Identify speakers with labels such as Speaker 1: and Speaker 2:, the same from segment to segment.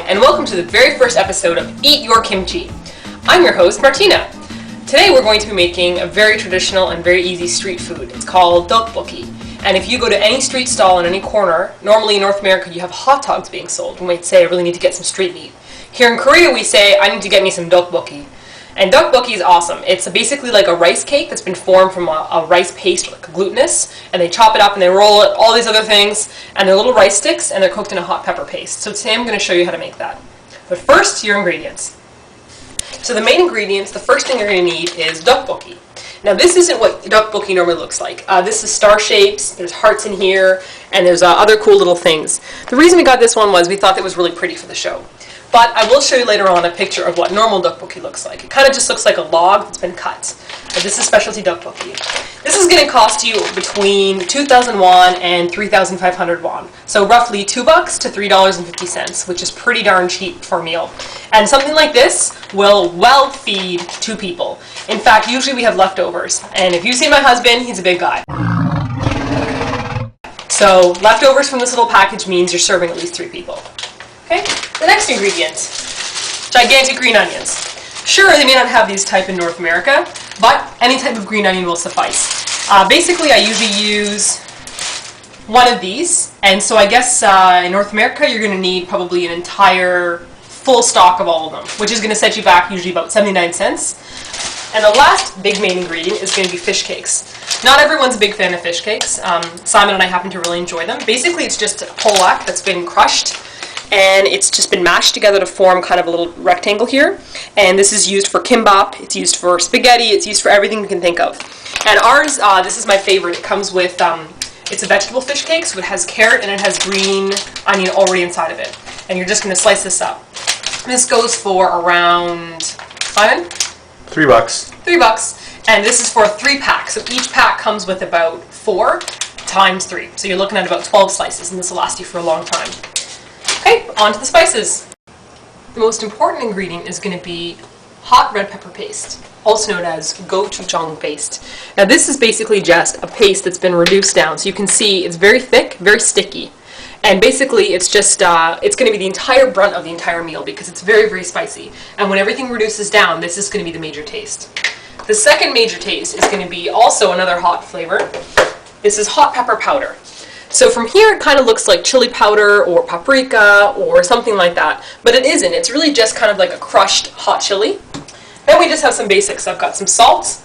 Speaker 1: and welcome to the very first episode of Eat Your Kimchi. I'm your host, Martina. Today we're going to be making a very traditional and very easy street food. It's called Ddeokbokki. And if you go to any street stall in any corner, normally in North America you have hot dogs being sold. We might say, I really need to get some street meat. Here in Korea we say, I need to get me some Ddeokbokki. And Ddeokbokki is awesome. It's basically like a rice cake that's been formed from a rice paste, like glutinous, and they chop it up and they roll it, all these other things, and they're little rice sticks, and they're cooked in a hot pepper paste. So today I'm going to show you how to make that. But first, your ingredients. So the main ingredients, the first thing you're going to need is Ddeokbokki. Now this isn't what Ddeokbokki normally looks like. This is star shapes, there's hearts in here, and there's other cool little things. The reason we got this one was we thought it was really pretty for the show. But I will show you later on a picture of what normal Ddeokbokki looks like. It kind of just looks like a log that's been cut. But this is specialty Ddeokbokki. This is going to cost you between 2,000 won and 3,500 won. So roughly $2 to $3.50, which is pretty darn cheap for a meal. And something like this will well feed 2 people. In fact, usually we have leftovers. And if you see my husband, he's a big guy. So leftovers from this little package means you're serving at least 3 people. Okay, the next ingredient, gigantic green onions. Sure, they may not have these type in North America, but any type of green onion will suffice. Basically, I usually use one of these, and so I guess in North America you're going to need probably an entire full stock of all of them, which is going to set you back usually about 79 cents. And the last big main ingredient is going to be fish cakes. Not everyone's a big fan of fish cakes. Simon and I happen to really enjoy them. Basically, it's just a polak that's been crushed, and it's just been mashed together to form kind of a little rectangle here. And this is used for kimbap, it's used for spaghetti, it's used for everything you can think of. And ours, this is my favorite. It comes with, it's a vegetable fish cake, so it has carrot and it has green onion already inside of it. And you're just going to slice this up. This goes for around, Simon?
Speaker 2: $3.
Speaker 1: $3. And this is for a 3-pack. So each pack comes with about 4 times 3. So you're looking at about 12 slices, and this will last you for a long time. Okay, on to the spices. The most important ingredient is going to be hot red pepper paste, also known as gochujang paste. Now this is basically just a paste that's been reduced down. So you can see it's very thick, very sticky. And basically it's just, it's going to be the entire brunt of the entire meal because it's very, very spicy. And when everything reduces down, this is going to be the major taste. The second major taste is going to be also another hot flavor. This is hot pepper powder. So from here it kind of looks like chili powder or paprika or something like that, but it isn't. It's really just kind of like a crushed hot chili. Then we just have some basics. I've got some salt,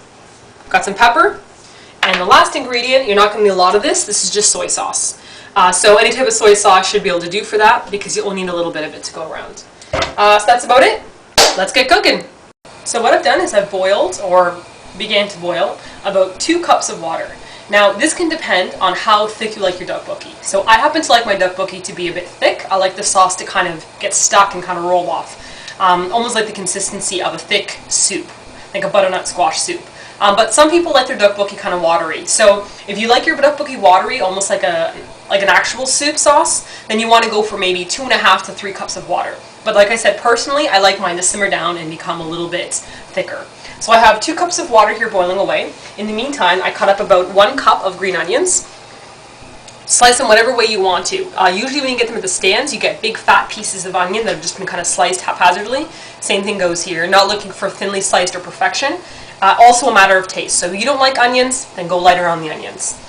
Speaker 1: got some pepper, and the last ingredient, you're not going to need a lot of this, this is just soy sauce. So any type of soy sauce should be able to do for that because you'll need a little bit of it to go around. So that's about it. Let's get cooking. So what I've done is I've boiled, or began to boil, about 2 cups of water. Now, this can depend on how thick you like your Ddeokbokki. So I happen to like my Ddeokbokki to be a bit thick. I like the sauce to kind of get stuck and kind of roll off. Almost like the consistency of a thick soup, like a butternut squash soup. But some people like their Ddeokbokki kind of watery. So if you like your Ddeokbokki watery, almost like an actual soup sauce, then you want to go for maybe 2.5 to 3 cups of water. But like I said, personally, I like mine to simmer down and become a little bit thicker. So I have 2 cups of water here boiling away. In the meantime, I cut up about 1 cup of green onions. Slice them whatever way you want to. Usually when you get them at the stands, you get big fat pieces of onion that have just been kind of sliced haphazardly. Same thing goes here. Not looking for thinly sliced or perfection. Also a matter of taste. So if you don't like onions, then go lighter on the onions.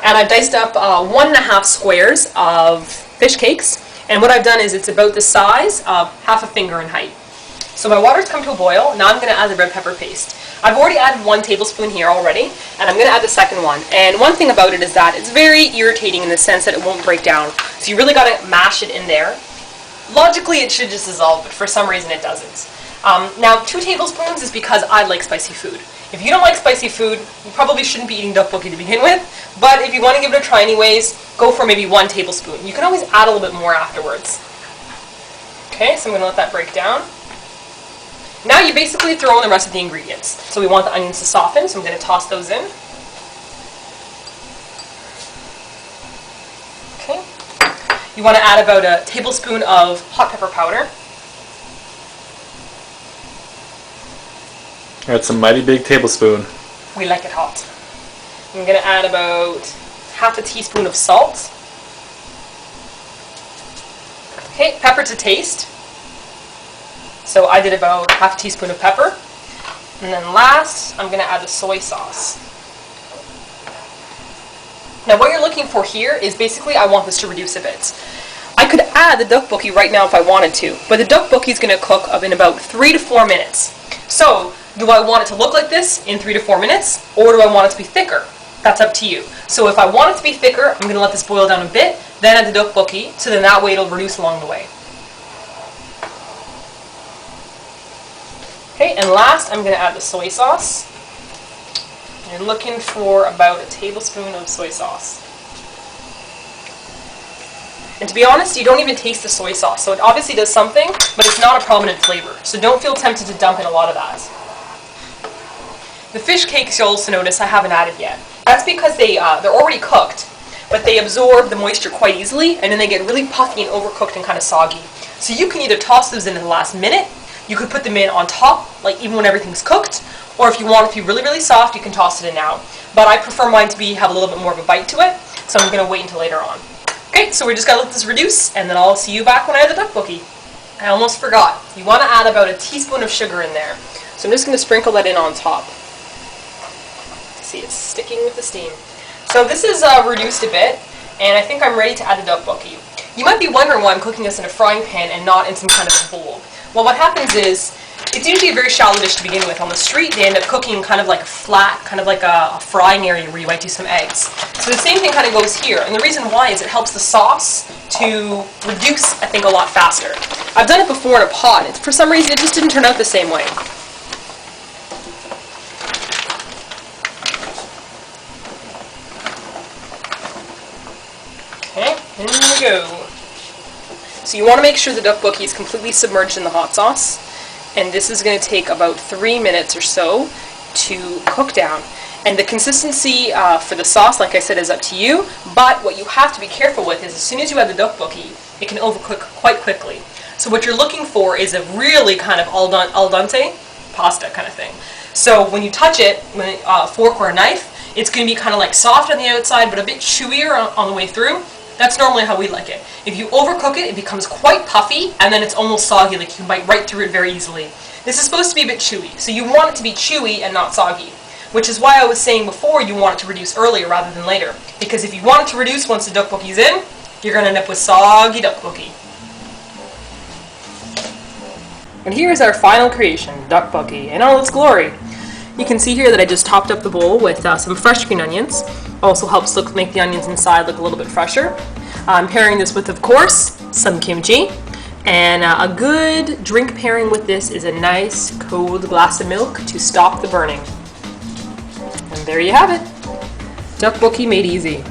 Speaker 1: And I've diced up 1.5 squares of fish cakes. And what I've done is it's about the size of half a finger in height. So my water's come to a boil. Now I'm going to add the red pepper paste. I've already added 1 tablespoon here already, and I'm going to add the second one. And one thing about it is that it's very irritating in the sense that it won't break down. So you really got to mash it in there. Logically, it should just dissolve, but for some reason it doesn't. Now, 2 tablespoons is because I like spicy food. If you don't like spicy food, you probably shouldn't be eating Ddeokbokki to begin with. But if you want to give it a try anyways, go for maybe 1 tablespoon. You can always add a little bit more afterwards. Okay, so I'm going to let that break down. Now you basically throw in the rest of the ingredients. So we want the onions to soften, so I'm going to toss those in. Okay. You want to add about a tablespoon of hot pepper powder.
Speaker 2: That's a mighty big tablespoon.
Speaker 1: We like it hot. I'm going to add about half a teaspoon of salt. Okay, pepper to taste. So I did about half a teaspoon of pepper. And then last, I'm going to add the soy sauce. Now what you're looking for here is basically I want this to reduce a bit. I could add the tteokbokki right now if I wanted to, but the tteokbokki is going to cook in about 3 to 4 minutes. So, do I want it to look like this in 3 to 4 minutes, or do I want it to be thicker? That's up to you. So if I want it to be thicker, I'm going to let this boil down a bit, then add the tteokbokki, so then that way it'll reduce along the way. Okay, and last I'm going to add the soy sauce. You're looking for about a tablespoon of soy sauce. And to be honest, you don't even taste the soy sauce, so it obviously does something, but it's not a prominent flavor. So don't feel tempted to dump in a lot of that. The fish cakes you'll also notice I haven't added yet. That's because they're already cooked, but they absorb the moisture quite easily, and then they get really puffy and overcooked and kind of soggy. So you can either toss those in at the last minute, you could put them in on top, like even when everything's cooked, or if you want it to be really, really soft, you can toss it in now. But I prefer mine to have a little bit more of a bite to it, so I'm going to wait until later on. Okay, so we just gotta let this reduce, and then I'll see you back when I add the tteokbokki. I almost forgot. You want to add about a teaspoon of sugar in there. So I'm just going to sprinkle that in on top. See, it's sticking with the steam. So this is reduced a bit, and I think I'm ready to add the tteokbokki. You might be wondering why I'm cooking this in a frying pan and not in some kind of a bowl. Well, what happens is, it's usually a very shallow dish to begin with. On the street, they end up cooking kind of like a flat, kind of like a frying area where you might do some eggs. So the same thing kind of goes here. And the reason why is it helps the sauce to reduce, I think, a lot faster. I've done it before in a pot. For some reason, it just didn't turn out the same way. Okay, in we go. So you want to make sure the tteokbokki is completely submerged in the hot sauce. And this is going to take about 3 minutes or so to cook down. And the consistency for the sauce, like I said, is up to you. But what you have to be careful with is as soon as you add the tteokbokki, it can overcook quite quickly. So what you're looking for is a really kind of al dente pasta kind of thing. So when you touch it with a fork or a knife, it's going to be kind of like soft on the outside, but a bit chewier on the way through. That's normally how we like it. If you overcook it, it becomes quite puffy, and then it's almost soggy, like you can bite right through it very easily. This is supposed to be a bit chewy, so you want it to be chewy and not soggy, which is why I was saying before you want it to reduce earlier rather than later. Because if you want it to reduce once the tteokbokki's in, you're going to end up with soggy tteokbokki. And here's our final creation, tteokbokki, in all its glory. You can see here that I just topped up the bowl with some fresh green onions. Also helps make the onions inside look a little bit fresher. I'm pairing this with, of course, some kimchi. And a good drink pairing with this is a nice cold glass of milk to stop the burning. And there you have it. Tteokbokki made easy.